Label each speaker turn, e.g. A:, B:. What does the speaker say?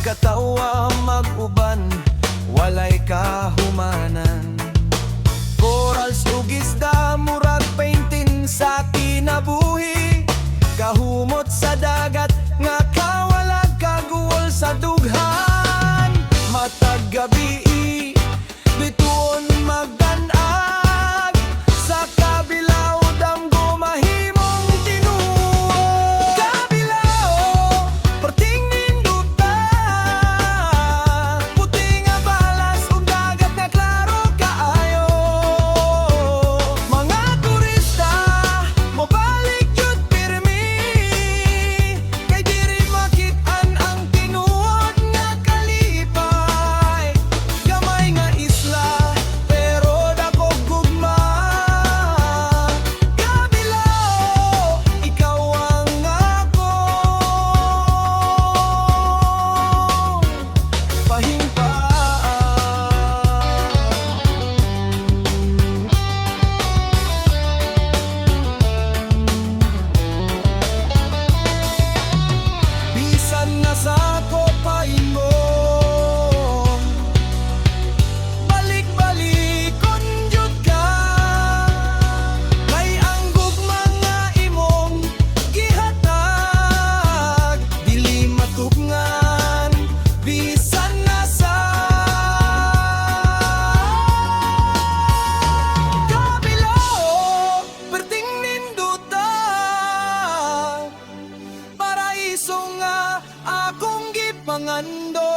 A: Katawa mag-uban, walay kahumanan. Corals ug isda murag paintin sa kinabuhi. Kahumot sa dagat nga kawalag kaguol sa dughan. Matag gabi bituon magdanag sa kabilao damgo mahimong tinuod. Kabilao perting nindutan, puti nga balas ug dagat nga klaro kaayo. Mga turista mobalik jud pirmi, kay diri makit-an ang tinuod nga kalipay. Gamay nga isla pero dakog gugma. Kabilao ikaw ang ako bisan nga sa kopaingon, balik-balikon jud ka. Kay ang gugma nga imong gihatag dili matugnan bisan nga sa kabilao perting nindutan. Paraiso nga akong gipangandon.